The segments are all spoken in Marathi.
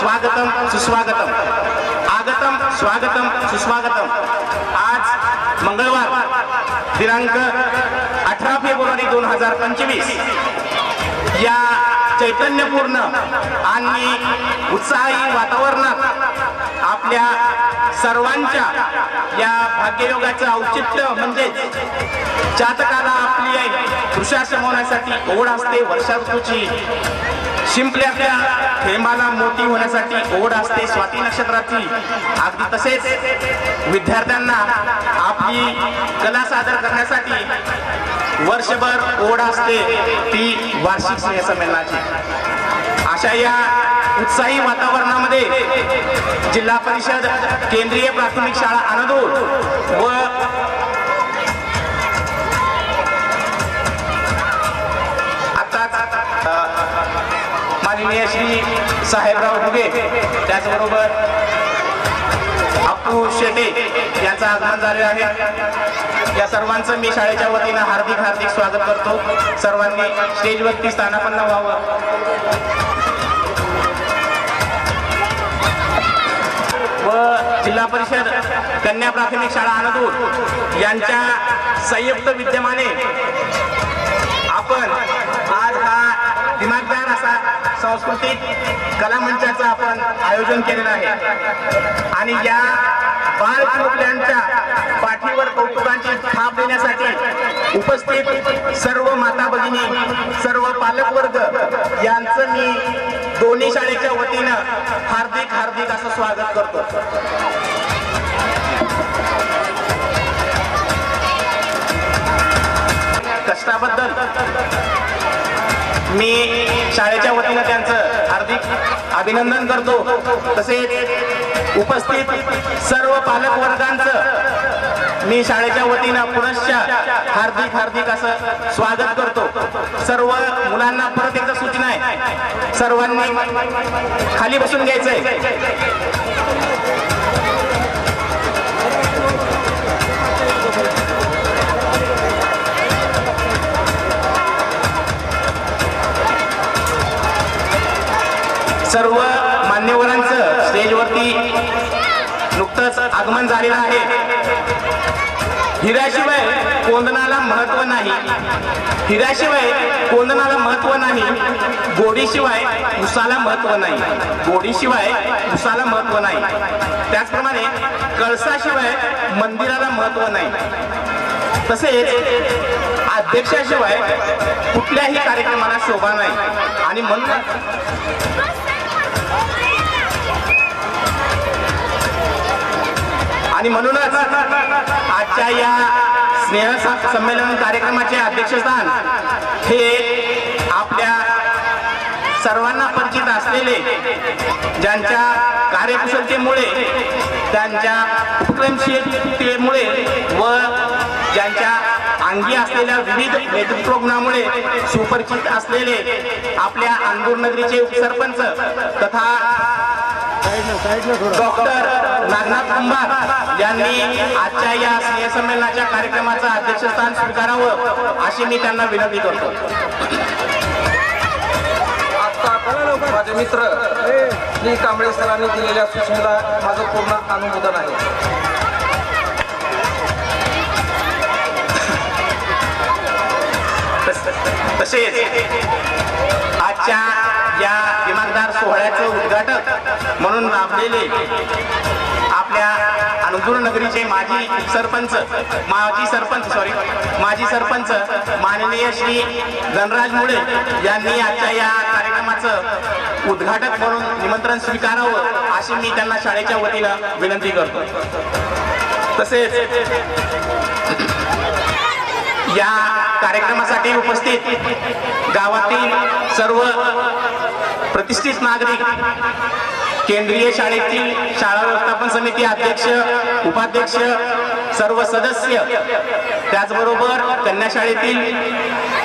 स्वागतम सुस्वागतम, आगतम स्वागतम सुस्वागतम। आज मंगळवार दिनांक 18 फेब्रुवारी 2025 या चैतन्यपूर्ण आणि उत्साही वातावरणात आपल्या सर्वांच्या या भाग्ययोगाचं औचित्य म्हणजे जातकाला आपली वृषा समवण्यासाठी ओढ असते, वर्षा ऋतूची शिंपल्याच्या थेंबाला मोठी होण्यासाठी ओढ असते, स्वाती नक्षत्राची। अगदी तसेच विद्यार्थ्यांना आपली कला सादर करण्यासाठी वर्षभर ओढ असते, ती वार्षिक स्नेहसंमेलनाची। अशा या उत्साही वातावरणामध्ये जिल्हा परिषद केंद्रीय प्राथमिक शाळा अनदूर व माननीय श्री साहेबराव हुगे, त्याचबरोबर अप्पू शेटे यांचं आगमन झाले आहे। या सर्वांचं मी शाळेच्या वतीनं हार्दिक हार्दिक स्वागत करतो। सर्वांनी स्टेजवरती स्थानापन्न व्हावं। व जिल्हा परिषद कन्या प्राथमिक शाळा अनदूर यांच्या संयुक्त विद्यमाने आपण आज हा दिमागदार असा सांस्कृतिक कलामंचाचं आपण आयोजन केलेलं आहे आणि या बालचोकल्यांच्या पाठीवर कौतुकांची थाप देण्यासाठी उपस्थित सर्व माता भगिनी, सर्व पालकवर्ग यांचं मी दोन्ही शाळेच्या वतीनं हार्दिक हार्दिक असं स्वागत करतो। कष्टाबद्दल मी शाळेच्या वतीनं त्यांचं हार्दिक अभिनंदन करतो। तसेच उपस्थित सर्व पालक वर्गांचं मी शाळेच्या वतीनं पुनश्च हार्दिक हार्दिक असं स्वागत करतो। सर्व मुलांना परत एकदा सूचना आहे, सर्वांनी खाली बसून घ्यायचंय। सर्व मान्यवरांचं स्टेजवरती नुकतंच आगमन झालेलं आहे। हिऱ्याशिवाय कोंदणाला महत्व नाही, हिऱ्याशिवाय कोंदणाला महत्व नाही, गोडीशिवाय उसाला महत्व नाही, गोडीशिवाय उसाला महत्व नाही। त्याचप्रमाणे कळसाशिवाय मंदिराला महत्व नाही, तसेच अध्यक्षाशिवाय कुठल्याही कार्यक्रमाला शोभा नाही। आणि म्हणूनच आजच्या या स्नेह संमेलन कार्यक्रमाचे अध्यक्षस्थान हे आपल्या सर्वांना परिचित असलेले, ज्यांच्या कार्यकुशलतेमुळे, त्यांच्या उपक्रमशीलतेमुळे व ज्यांच्या अंगी असलेल्या विविध नेतृत्व गुणामुळे सुपरिचित असलेले आपल्या अंदूर नगरीचे उपसरपंच तथा डॉक्टर नागनाथ कुंभार यांनी आजच्या या स्नेहसंमेलनाच्या कार्यक्रमाचं अध्यक्षस्थान स्वीकारावं अशी मी त्यांना विनंती करतो। माझे मित्र श्री कांबळे सरांनी दिलेल्या सूचनेला माझं पूर्ण अनुमोदन आहे। तसेच आजच्या या दिमागदार सोहळ्याचं उद्घाटक म्हणून लाभलेले आपल्या अनदूर नगरीचे माजी सरपंच माननीय श्री धनराज मुळे यांनी आजच्या या कार्यक्रमाचं उद्घाटक म्हणून निमंत्रण स्वीकारावं अशी मी त्यांना शाळेच्या वतीनं विनंती करतो। तसेच या कार्यक्रमासाठी उपस्थित गावातील सर्व प्रतिष्ठित नागरिक, केंद्रीय शाळेतील शाळा व्यवस्थापन समिती अध्यक्ष, उपाध्यक्ष, सर्व सदस्य, त्याचबरोबर कन्या शाळेतील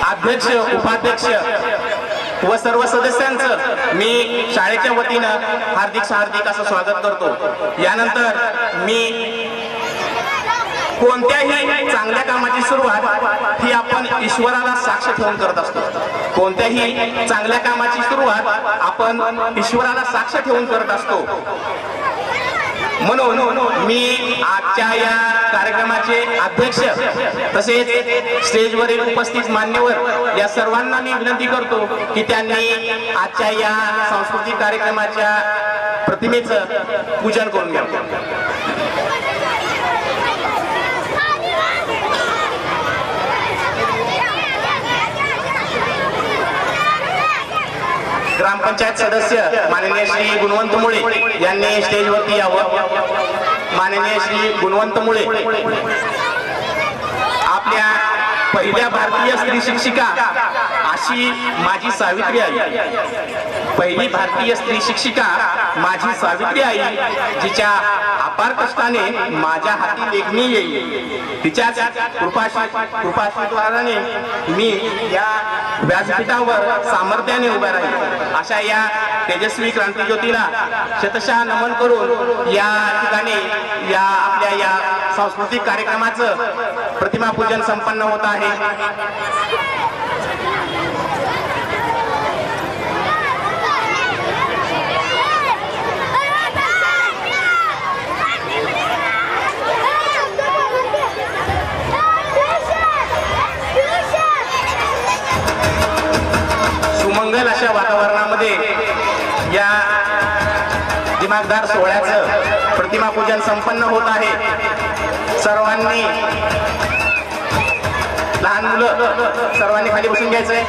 अध्यक्ष, उपाध्यक्ष व सर्व सदस्यांचं मी शाळेच्या वतीनं हार्दिक हार्दिक असं स्वागत करतो। यानंतर मी कोणत्याही चांगल्या कामाची सुरुवात ही आपण ईश्वराला साक्ष ठेवून करत असतो। कोणत्याही चांगल्या कामाची सुरुवात आपण ईश्वराला साक्ष ठेवून करत असतो. म्हणून मी आजच्या या कार्यक्रमाचे अध्यक्ष तसेच स्टेजवरील उपस्थित मान्यवर या सर्वांना मी विनंती करतो की त्यांनी आजच्या या सांस्कृतिक कार्यक्रमाच्या प्रतिमेचं पूजन करून घ्यावं. ग्रामपंचायत सदस्य माननीय श्री गुणवंत मुळे यांनी स्टेजवरती यावं. माननीय श्री गुणवंत मुळे आपल्या पहिल्या भारतीय स्त्री शिक्षिका अशी माझी सावित्री आई, पहिली भारतीय स्त्री शिक्षिका माझी सावित्री आई, जिच्या अपार कष्टाने माझ्या हाती लेखणी येईल, तिच्याच कृपाशीद्वाराने मी या व्यासपीठावर सामर्थ्याने उभा राहील. अशा या तेजस्वी क्रांतिज्योतीला शतशः नमन करून या ठिकाणी या आपल्या या सांस्कृतिक कार्यक्रमाचं प्रतिमा पूजन संपन्न होत आहे. सुमंगल अशा वातावरणामध्ये या दिमागदार सोहळ्याचं प्रतिमा पूजन संपन्न होत आहे. सर्वांनी, लहान मुलं सर्वांनी खाली बसून घ्यायचंय.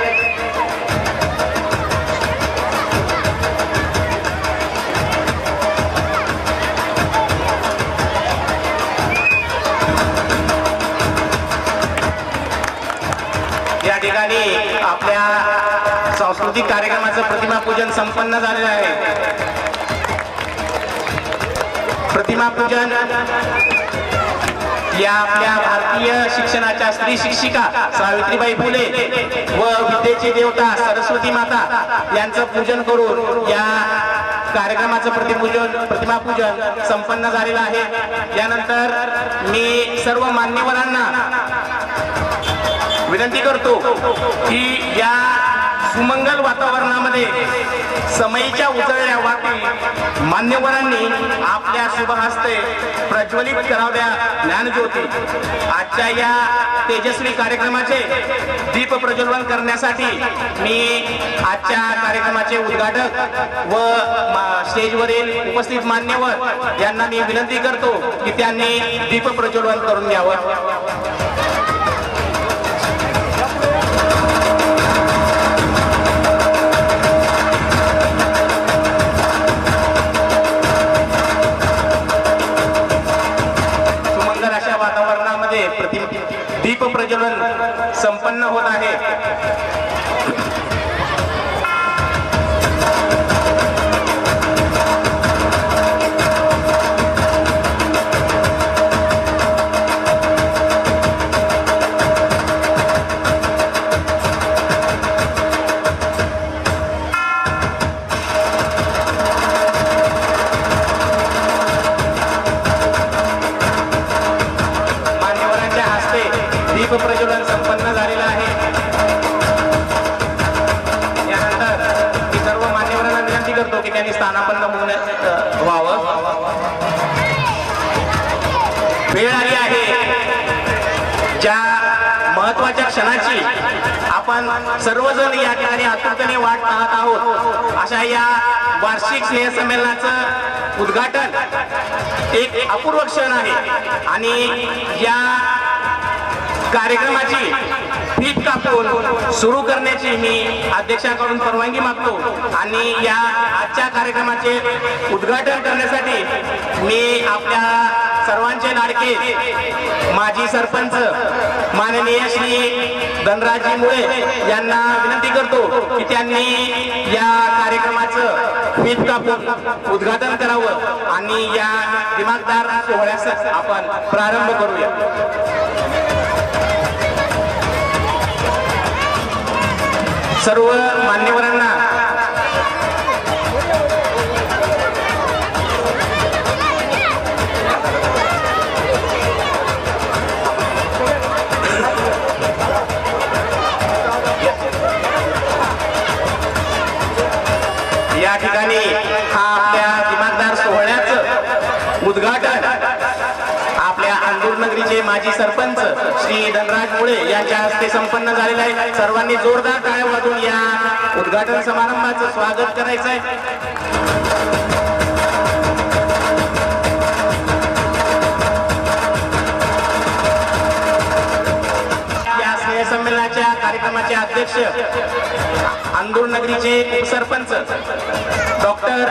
या ठिकाणी आपल्या सांस्कृतिक कार्यक्रमाचं प्रतिमा पूजन संपन्न झालेलं आहे. प्रतिमा पूजन या आपल्या भारतीय शिक्षणाच्या स्त्री शिक्षिका सावित्रीबाई फुले व विद्येची देवता सरस्वती माता यांचं पूजन करून या कार्यक्रमाचं प्रतिमा पूजन संपन्न झालेलं आहे. यानंतर मी सर्व मान्यवरांना विनंती करतो की या सुमंगल वातावरणामध्ये समयीच्या उजळल्या वाटी मान्यवरांनी आपल्या शुभ हस्ते प्रज्वलित कराव्या ज्ञानज्योती. आजच्या या तेजस्वी कार्यक्रमाचे दीप प्रज्वलन करण्यासाठी मी आजच्या कार्यक्रमाचे उद्घाटक व स्टेजवरील उपस्थित मान्यवर यांना मी विनंती करतो की त्यांनी दीप प्रज्वलन करून घ्यावं. दीप प्रज्वलन संपन्न होत आहे. प्रज्वलन संपन्न झालेलं आहे. यानंतर मी सर्व मान्यवरांना विनंती करतो की त्यांनी स्थानापन्न व्हावं. वेळ आली आहे ज्या महत्वाच्या क्षणाची आपण सर्वजण या ठिकाणी आतुरतेने वाट पाहत आहोत. अशा या वार्षिक स्नेहसंमेलनाचं उद्घाटन एक अपूर्व क्षण आहे आणि या कार्यक्रमाची फीत कापून सुरू करण्याची मी अध्यक्षाकडून परवानगी मागतो आणि या आजच्या कार्यक्रमाचे उद्घाटन करण्यासाठी मी आपल्या सर्वांचे लाडके माजी सरपंच माननीय श्री धनराजी मुळे यांना विनंती करतो की त्यांनी या कार्यक्रमाचं फीत कापून उद्घाटन करावं आणि या दिमागदार सोहळ्यास आपण प्रारंभ करूया. सर्व मान्यवरांना या ठिकाणी हा आपल्या दिमागदार सोहळ्याचं उद्घाटन आपल्या अंदूर नगरीचे माजी सरपंच श्री धनराज मुळे यांच्या हस्ते संपन्न झालेलं आहे. सर्वांनी जोरदार टाळ्या वाजवून या उद्घाटन समारंभाचं स्वागत करायचं आहे. संमेलनाच्या कार्यक्रमाचे अध्यक्ष अंदूर नगरीचे उपसरपंच डॉक्टर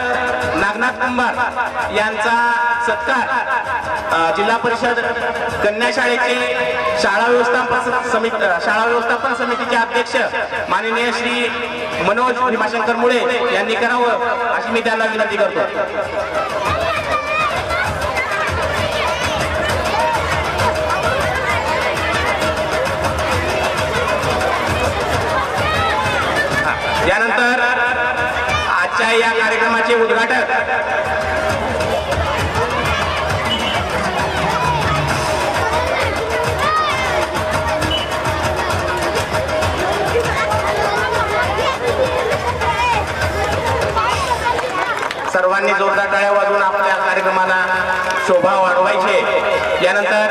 नागनाथ कुंभार यांचा सत्कार जिल्हा परिषद कन्या शाळेचे शाळा व्यवस्थापन समितीचे अध्यक्ष माननीय श्री मनोज भीमाशंकर मुळे यांनी करावं अशी मी त्यांना विनंती करतो. यानंतर आजच्या या कार्यक्रमाचे उद्घाटक सर्वांनी जोरदार टाळ्या वाजवून आपल्या कार्यक्रमाला शोभा वाढवायचे. यानंतर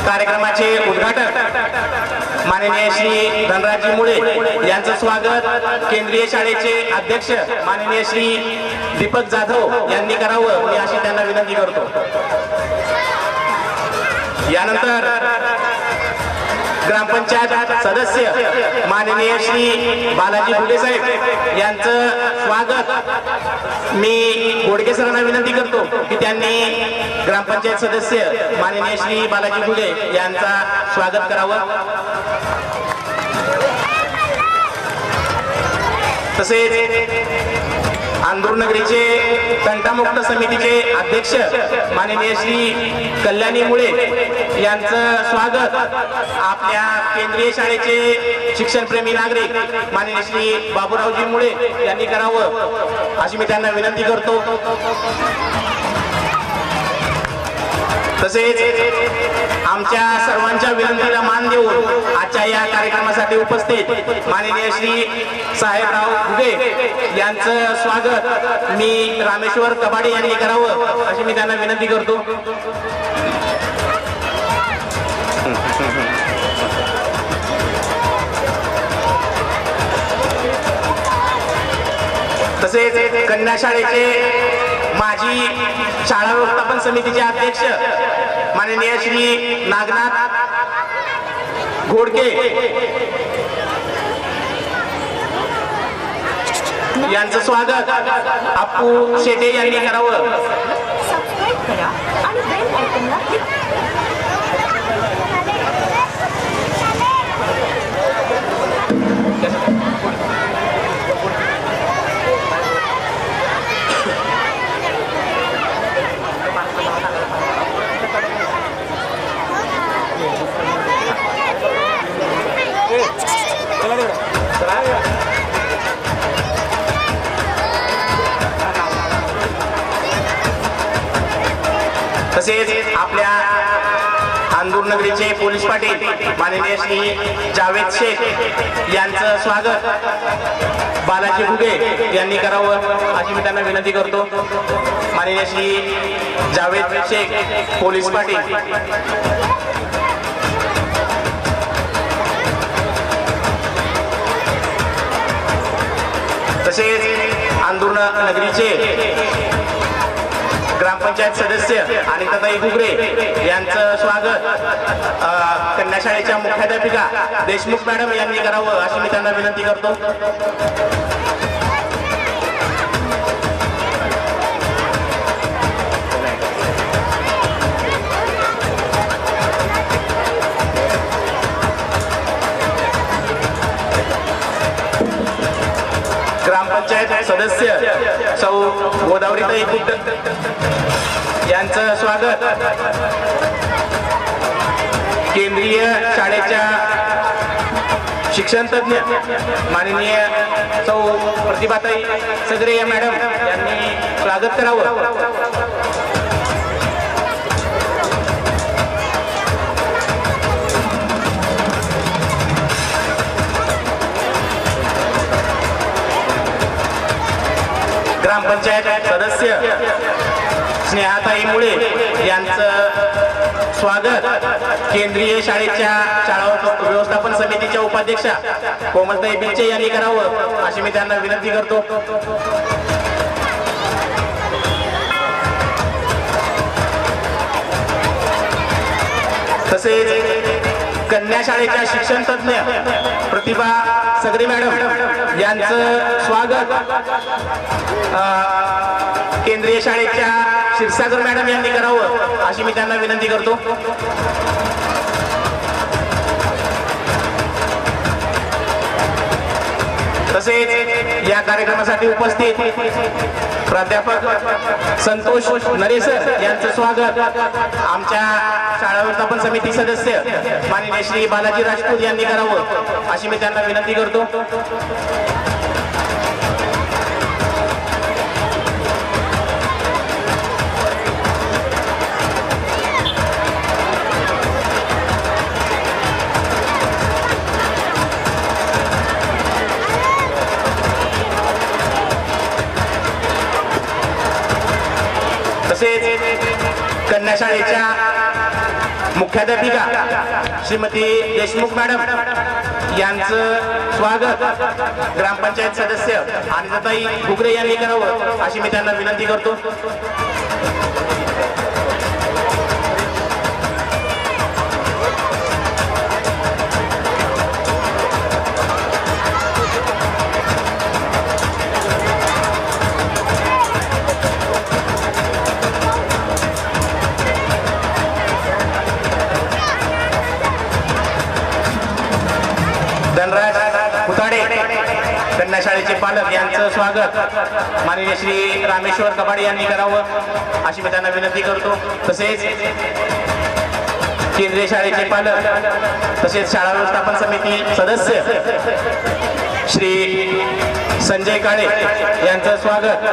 कार्यक्रमाचे उद्घाटक माननीय श्री धनराजी मुळे यांचं स्वागत केंद्रीय शाळेचे अध्यक्ष माननीय श्री दीपक जाधव यांनी करावं मी अशी त्यांना विनंती करतो. यानंतर ग्रामपंचायत सदस्य माननीय श्री बालाजी घुगे साहेब यांचं स्वागत मी गोडके सरांना विनंती करतो की त्यांनी ग्रामपंचायत सदस्य माननीय श्री बालाजी घुगे यांचा स्वागत करावं. तसेच अंदूर नगरीचे तंटामुक्त समितीचे अध्यक्ष माननीय श्री कल्याणी मुळे यांचं स्वागत आपल्या केंद्रीय शाळेचे शिक्षणप्रेमी नागरिक माननीय श्री बाबूरावजी मुळे यांनी करावं अशी मी त्यांना विनंती करतो. तसेच आमच्या सर्वांच्या विनंतीला मान देऊन आजच्या या कार्यक्रमासाठी उपस्थित माननीय श्री साहेबराव घुगे यांचं स्वागत मी रामेश्वर कबाडे यांनी करावं अशी मी त्यांना विनंती करतो. तसेच कन्या शाळेचे माजी शाळा व्यवस्थापन समितीचे अध्यक्ष माननीय श्री नागनाथ घोडके यांचं स्वागत अप्पू शेटे यांनी करावं. तसेच आपल्या अंदूर नगरीचे पोलीस पाटील माननीय श्री जावेद शेख यांचं स्वागत बालाजी घुगे यांनी करावं अशी मी त्यांना विनंती करतो. माननीय श्री जावेद शेख पोलीस पाटील. तसेच अंदूर नगरीचे ग्रामपंचायत सदस्य अनिताताई घुगरे यांचं स्वागत कन्या शाळेच्या मुख्याध्यापिका देशमुख मॅडम यांनी करावं अशी मी त्यांना विनंती करतो. ग्रामपंचायत सदस्य सौ गोदावरीताई खुट्ट यांचं स्वागत केंद्रीय शाळेच्या शिक्षण तज्ञ माननीय सौ प्रतिभाताई सगरे या मॅडम यांनी स्वागत करावं. ग्रामपंचायत सदस्य स्नेहाताई मुळे यांचं स्वागत केंद्रीय शाळेच्या शाळा व्यवस्थापन समितीच्या उपाध्यक्षा कोमलताई बिच्चे यांनी करावं अशी मी त्यांना विनंती करतो. तसेच कन्या शाळेच्या शिक्षण तज्ञ प्रतिभा सगरी मॅडम यांचं स्वागत केंद्रीय शाळेच्या क्षीरसागर मॅडम यांनी करावं अशी मी त्यांना विनंती करतो. तसेच या कार्यक्रमासाठी उपस्थित प्राध्यापक संतोष नरेसर यांचं स्वागत आमच्या शाळा व्यवस्थापन समिती सदस्य माननीय श्री बालाजी राजपूत यांनी करावं अशी मी त्यांना विनंती करतो. तसेच कन्या शाळेच्या मुख्याध्यापिका श्रीमती देशमुख मॅडम यांचं स्वागत ग्रामपंचायत सदस्य अनिताताई घुगरे यांनी करावं अशी मी त्यांना विनंती करतो. धनराज कुताडे कन्या शाळेचे पालक यांचं स्वागत माननीय श्री रामेश्वर कबाडे यांनी करावं अशी मी त्यांना विनंती करतो. तसेच केंद्रीय शाळेचे पालक तसेच शाळा व्यवस्थापन समिती सदस्य श्री संजय काळे यांचं स्वागत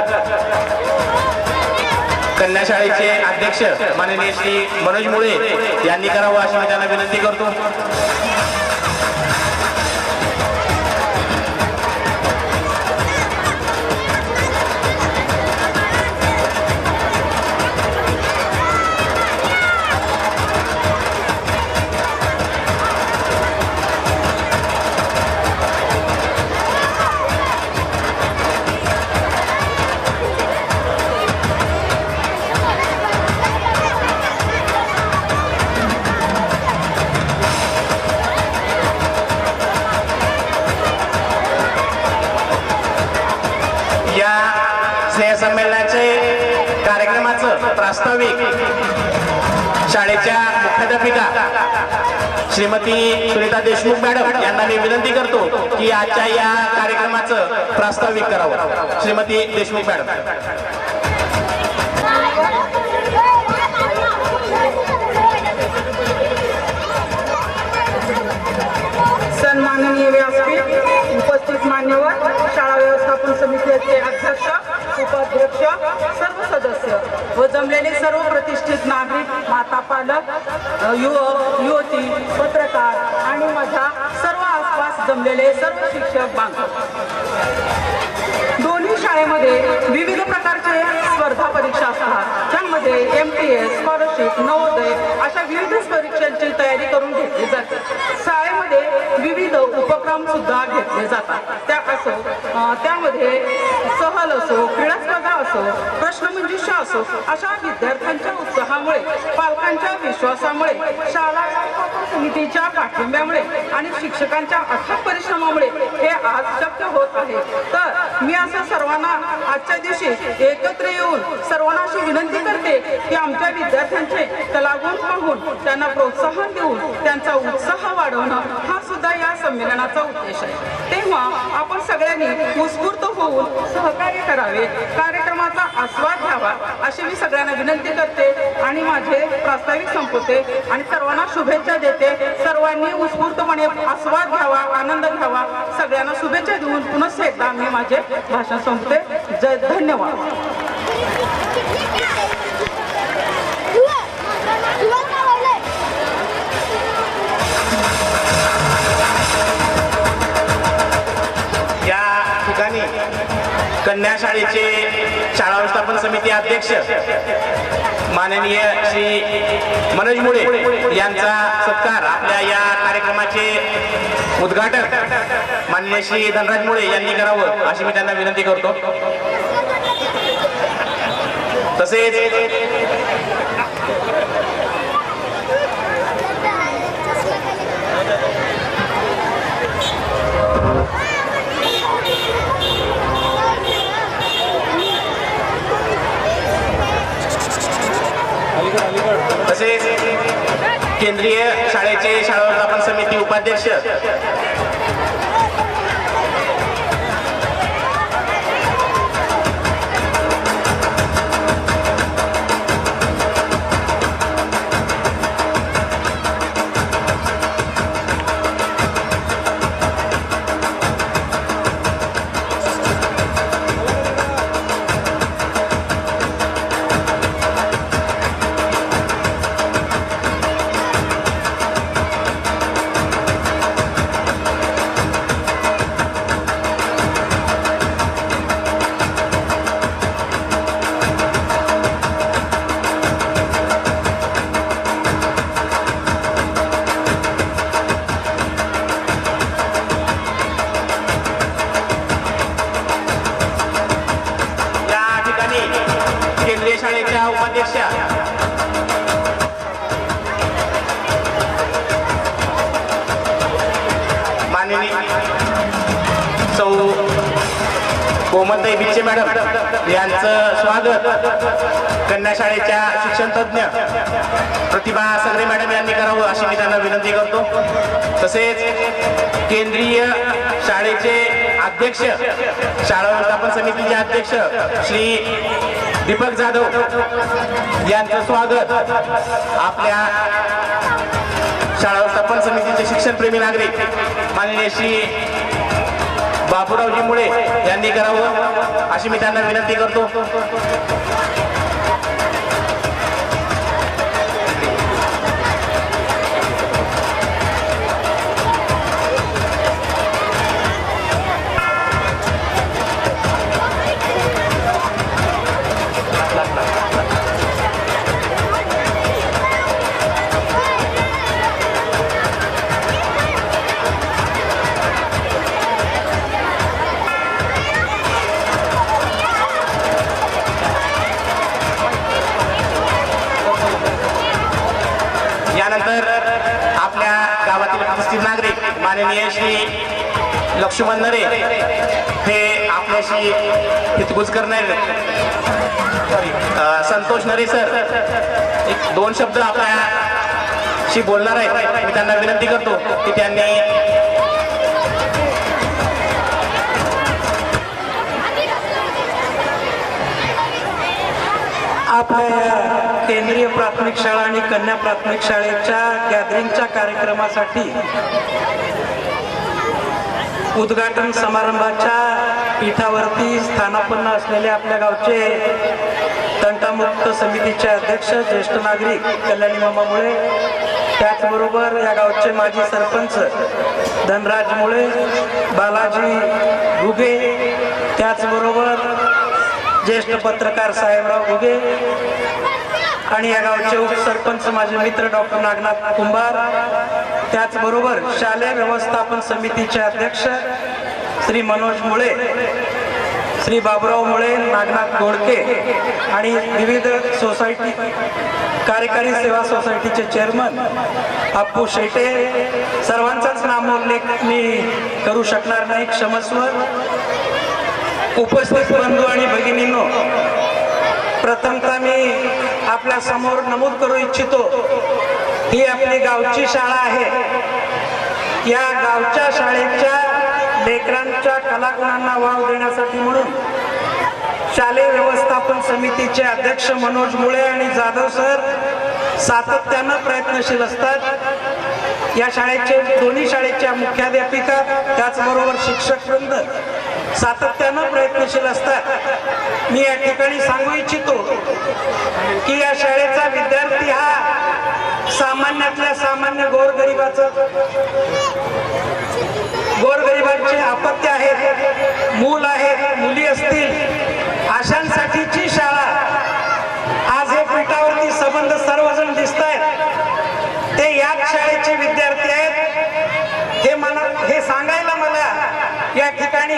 कन्या शाळेचे अध्यक्ष माननीय श्री मनोज मुळे यांनी करावं अशी मी त्यांना विनंती करतो. स्नेहसंमेलनाचे कार्यक्रमाचं प्रास्ताविक शाळेच्या मुख्याध्यापिका श्रीमती सुनीता देशमुख मॅडम यांना मी विनंती करतो की आजच्या या कार्यक्रमाचं प्रास्ताविक करावं. श्रीमती देशमुख मॅडम. सन्माननीय व्यासपीठ, उपस्थित मान्यवर, शाळा व्यवस्थापन समितीचे अध्यक्ष, उपाध्यक्ष, सर्व सदस्य व जमलेले सर्व प्रतिष्ठित नागरिक, माता, पालक, युवक, युवती, पत्रकार आणि माझ्या सर्व आसपास जमलेले सर्व शिक्षक बांधव. दोन्ही शाळेमध्ये विविध प्रकारचे स्पर्धा परीक्षा असतात, त्यामध्ये MTS, स्कॉलरशिप, नवोदय अशा विविध परीक्षांची तयारी करून घेतली जाते. शाळेमध्ये विविध उपक्रम सुद्धा घेतले जातात. त्यामध्ये सहल असो, क्रीडा स्पर्धा असो, प्रश्नमंजुषा असो, अशा विद्यार्थ्यांच्या उत्साहामुळे, पालकांच्या विश्वासामुळे, शाळा समितीच्या पाठिंब्यामुळे आणि शिक्षकांच्या अथक परिश्रमामुळे हे आज शक्य होत आहे. तर मी असं सर्वांना आजच्या दिवशी एकत्र येऊन सर्वांना अशी विनंती करते की आमच्या विद्यार्थ्यांचे कलागुण पाहून त्यांना प्रोत्साहन देऊन त्यांचा उत्साह वाढवणं हा सुद्धा या संमेलनाचा उद्देश आहे. तेव्हा आपण सगळ्यांनी उत्स्फूर्त होऊन सहकार्य करावे, कार्यक्रमाचा आस्वाद घ्यावा अशी मी सगळ्यांना विनंती करते आणि माझे प्रास्ताविक संपवते आणि सर्वांना शुभेच्छा देते. सर्वांनी उत्स्फूर्तपणे आस्वाद घ्यावा, आनंद घ्यावा. सगळ्यांना शुभेच्छा देऊन पुन्हा एकदा मी माझे भाषण संपते. धन्यवाद. या ठिकाणी कन्या शाळेचे शाळा व्यवस्थापन समिती अध्यक्ष माननीय श्री मनोज मुळे यांचा सत्कार आपल्या या कार्यक्रमाचे उद्घाटन माननीय श्री धनराज मुळे यांनी करावं अशी मी त्यांना विनंती करतो. तसेच केंद्रीय शाळेचे शाळा व्यवस्थापन समिती उपाध्यक्ष शाळेच्या उपाध्यक्षा माननीय सौ कोमलताई बिच्चे मॅडम यांचं स्वागत कन्या शाळेच्या शिक्षण तज्ञ प्रतिभा सगरे मॅडम यांनी करावं अशी मी त्यांना विनंती करतो. तसेच केंद्रीय शाळेचे अध्यक्ष शाळा व्यवस्थापन समितीचे अध्यक्ष श्री दीपक जाधव यांचं स्वागत आपल्या शाळा व्यवस्थापन समितीचे शिक्षणप्रेमी नागरिक माननीय श्री बाबूरावजी मुळे यांनी करावं अशी मी त्यांना विनंती करतो. यानंतर आपल्या गावातील प्रतिष्ठित नागरिक माननीय श्री लक्ष्मण नरे हे आपल्याशी हितगुज करणार संतोष नरे सर एक दोन शब्द आपल्याशी बोलणार आहेत. मी त्यांना विनंती करतो की त्यांनी आपल्या केंद्रीय प्राथमिक शाळा आणि कन्या प्राथमिक शाळेच्या गॅदरिंगच्या कार्यक्रमासाठी उद्घाटन समारंभाच्या पीठावरती स्थानापन्न असलेले आपल्या गावचे तंटामुक्त समितीचे अध्यक्ष ज्येष्ठ नागरिक कल्याणी मामा मुळे, त्याचबरोबर या गावचे माजी सरपंच धनराज मुळे, बालाजी घुगे, त्याचबरोबर ज्येष्ठ पत्रकार साहेबराव घुगे आणि या गावचे उपसरपंच माझे मित्र डॉक्टर नागनाथ कुंभार, त्याचबरोबर शालेय व्यवस्थापन समितीचे अध्यक्ष श्री मनोज मुळे, श्री बाबूराव मुळे, नागनाथ गोडके आणि विविध सोसायटी कार्यकारी सेवा सोसायटीचे चेअरमन अप्पू शेटे, सर्वांचाच नामोल्लेख मी करू शकणार नाही, क्षमस्व. उपस्थित बंधू आणि भगिनींनो, प्रथमतः मी आपल्या समोर नमूद करू इच्छितो ही आपली गावची शाळा आहे. या गावच्या शाळेच्या लेकरांच्या कलागुणांना वाव देण्यासाठी म्हणून शालेय व्यवस्थापन समितीचे अध्यक्ष मनोज मुळे आणि जाधव सर सातत्यानं प्रयत्नशील असतात. या शाळेचे दोन्ही शाळेच्या मुख्याध्यापिका त्याचबरोबर शिक्षक वृंद सातत्यानं प्रयत्नशील असतात. मी या ठिकाणी सांगू इच्छितो की या शाळेचा विद्यार्थी हा सामान्यातल्या सामान्य गोरगरिबांचे अपत्य आहेत, मूल आहेत, मुली असतील ठिकाणी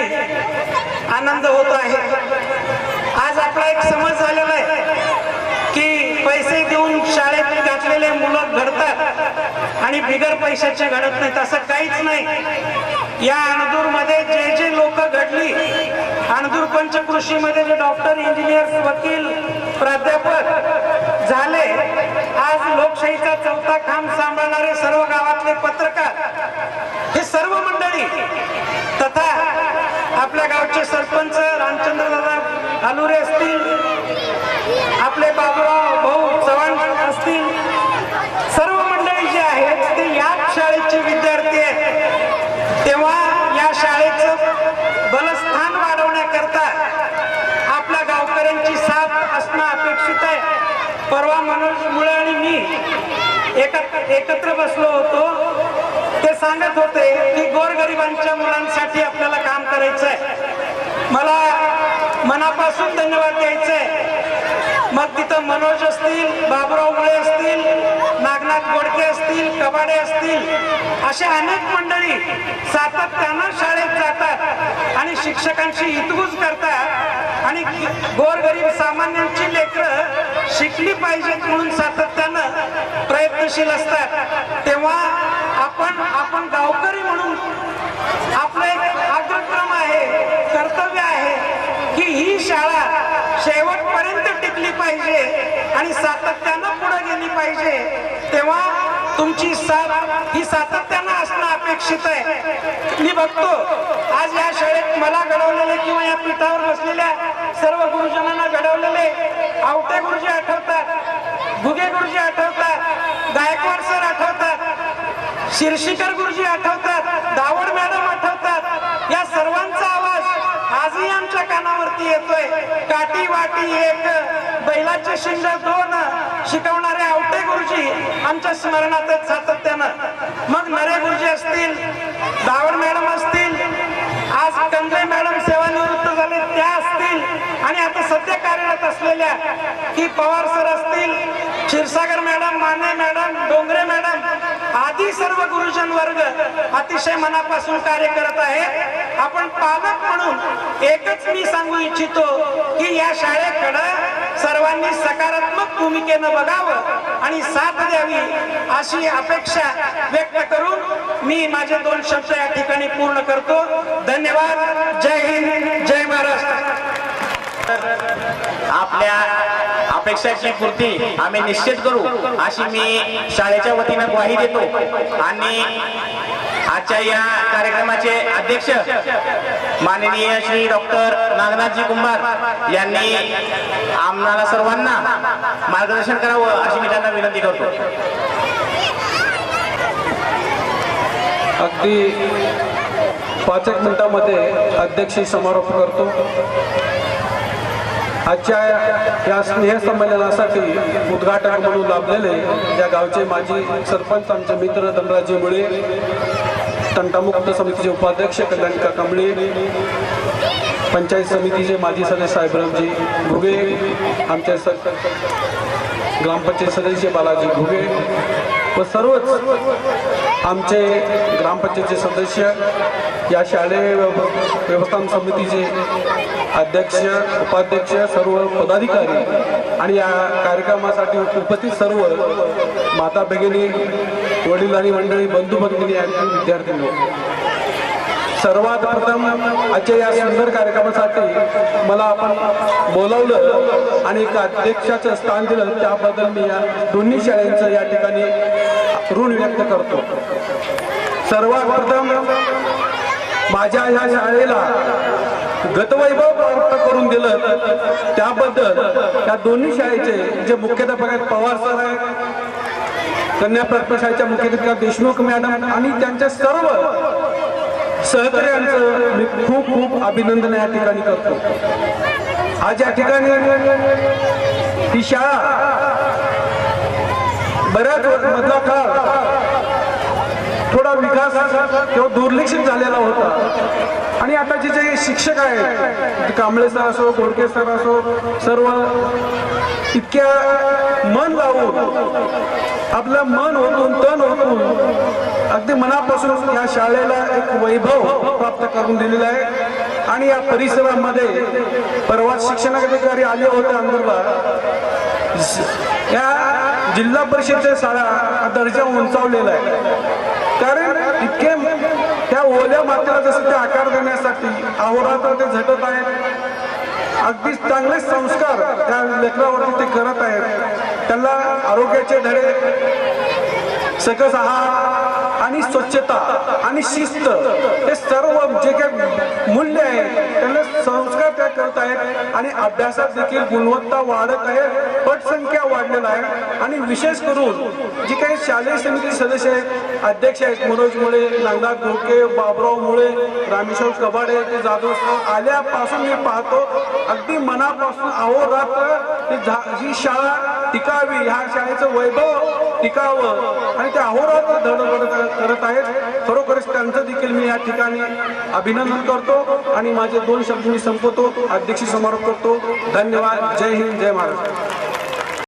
आनंद होत आहे. आज आपला एक समज झालेला आहे की पैसे देऊन शाळेत घातलेले मुलं घडतात आणि बिगर पैशाचे घडत नाहीत, असं काहीच नाही. या अणदूरमध्ये जे जे लोक घडली, अणदूर पंचकृषीमध्ये जे डॉक्टर, इंजिनियर, वकील, प्राध्यापक झाले, आज लोकशाहीचा चौथा खांब सांभाळणारे सर्व गावातले पत्रकार, हे सर्व मंडळी, तथा आपल्या गावचे सरपंच रामचंद्रदादा आलुरे असतील, आपले बाबूराव भाऊ चव्हाण असतील, सर्व मंडळी जे आहेत ते याच शाळेचे विद्यार्थी आहेत. तेव्हा या शाळेचं बलस्थान वाढवण्याकरता आपल्या गावकऱ्यांची साथ असणं अपेक्षित आहे. परवा मनोज मुळे आणि मी एकत्र बसलो होतो. ते सांगत होते की गोरगरिबांच्या मुलांसाठी आपल्याला काम करायचं आहे. मला मनापासून धन्यवाद द्यायचे आहे. मग तिथं मनोज असतील, बाबूराव मुळे असतील, नागनाथ गोडके असतील, कबाडे असतील, असे अनेक मंडळी सातत्यानं शाळेत जातात आणि शिक्षकांशी हितगुज करतात आणि गोरगरीब सामान्यांची लेकरं शिकली पाहिजेत म्हणून सातत्यानं प्रयत्नशील असतात. तेव्हा आपण गावकरी म्हणून आपलं एक अग्रक्रम आहे, कर्तव्य आहे की ही शाळा शेवटपर्यंत टिकली पाहिजे आणि सातत्यानं पुढे गेली पाहिजे. तेव्हा तुमची साथ ही सातत्यानं असणं अपेक्षित आहे. मी बघतो आज या शाळेत मला घडवलेले किंवा या पीठावर बसलेल्या सर्व गुरुजनांना घडवलेले आवटे गुरुजी आठवतात, घुगे गुरुजी आठवतात, गायकवाड सर आठवतात, शिरशीकर गुरुजी आठवतात, दावड मॅडम आठवतात. या सर्वांचा आवाज आजही आमच्या कानावरती येतोय. काठी वाटी एक, बैलाचे शिंग दोन शिकवणारे आवटे गुरुजी आमच्या स्मरणात आहेत सातत्यानं. मग नरे गुरुजी असतील, दावड मॅडम असतील, आज कंदे मॅडम सेवानिवृत्त झाले त्या असतील, आणि आता सध्या कार्यरत असलेल्या की पवार सर असतील, Kshirsagar madam, Mane madam, Dongre madam आदी सर्व गुरुजन वर्ग अतिशय मनापासून कार्य करत आहे. आपण पालक म्हणून एकच मी सांगू इच्छितो की या शाळेकडे सर्वांनी सकारात्मक भूमिकेनं बघावं आणि साथ द्यावी अशी अपेक्षा व्यक्त करून मी माझे 2 शब्द या ठिकाणी पूर्ण करतो. धन्यवाद. जय हिंद, जय महाराष्ट्र. आपल्या अपेक्षाची पूर्ती आम्ही निश्चित करू अशी मी शाळेच्या वतीनं ग्वाही देतो. आणि आजच्या या कार्यक्रमाचे अध्यक्ष माननीय श्री डॉक्टर नागनाथजी कुंभार यांनी आम्हाला सर्वांना मार्गदर्शन करावं अशी मी त्यांना विनंती करतो. अगदी 5 मिनिटांमध्ये अध्यक्षी समारोप करतो. आजच्या या स्नेहसंमेलनासाठी उद्घाटक म्हणून लाभलेले या गावचे माजी सरपंच, आमचे मित्र धनराजी मुळे, तंटामुक्त समितीचे उपाध्यक्ष कल्याणका कांबळे, पंचायत समितीचे माजी सदस्य साहेबरावजी घुगे, आमचे ग्रामपंचायत सदस्य बालाजी घुगे व सर्वच आमचे ग्रामपंचायतचे सदस्य, या शालेय व्यवस्थापन समितीचे अध्यक्ष, उपाध्यक्ष, सर्व पदाधिकारी आणि या कार्यक्रमासाठी उपस्थित सर्व माता भगिनी, वडील आणि मंडळी, बंधू भगिनी आणि विद्यार्थी, सर्वात प्रथम आजच्या या सुंदर कार्यक्रमासाठी मला आपण बोलावलं आणि एक अध्यक्षाचं स्थान दिलं त्याबद्दल मी या दोन्ही शाळांचं या ठिकाणी ऋण व्यक्त करतो. सर्वात प्रथम माझ्या ह्या शाळेला गतवैभव प्राप्त करून दिलं त्याबद्दल या दोन्ही शाळेचे जे मुख्याध्यापक आहेत, पवार सर आहेत, कन्या प्राथमिक शाळेच्या मुख्याध्यापिका देशमुख मॅडम आणि त्यांच्या सर्व सहकार्यांचं मी खूप खूप अभिनंदन या ठिकाणी करतो. आज या ठिकाणी ही शाळा बऱ्याच मधला काळ थोडा विकास किंवा दुर्लक्षित झालेला होता आणि आता जे शिक्षक आहेत, कांबळे सर असो, गोडके सर असो, सर्व इतक्या मन लावून आपलं मन ओतून तन ओतून अगदी मनापासून या शाळेला एक वैभव प्राप्त करून दिलेला आहे। आणि या परिसरामध्ये परवा शिक्षणाधिकारी आले होते अंदरला, या जिल्हा परिषदेच्या शाळा दर्जा उंचावलेला आहे। कारण इतके त्या ओल्या मातीला जसं ते आकार देण्यासाठी अहोरात्र ते झटत आहेत। अगदी चांगले संस्कार त्या लेकरावरती ते करत आहेत। त्यांना आरोग्याचे धडे, सकस आहार आणि स्वच्छता आणि शिस्त हे सर्व जे काही मूल्य आहे त्यांना संस्कार त्या करत आहेत। आणि अभ्यासात देखील गुणवत्ता वाढत आहे, पटसंख्या वाढलेला आहे। आणि विशेष करून जे काही शालेय समिती सदस्य आहेत, अध्यक्ष आहेत, मनोज मुळे, नागनाथ घोडके, बाबराव मुळे, रामेश्वर कबाडे, ते जाधव आल्यापासून मी पाहतो अगदी मनापासून अहोरात्र ही शाळा टिकावी, ह्या शाळेचं वैभव टिकावं आणि ते अहोरात्र धडपड करत आहेत। खरोखरच त्यांचं देखील मी या ठिकाणी अभिनंदन करतो आणि माझे 2 शब्द मी संपवतो, अध्यक्ष समारोप करतो। धन्यवाद। जय हिंद, जय महाराष्ट्र।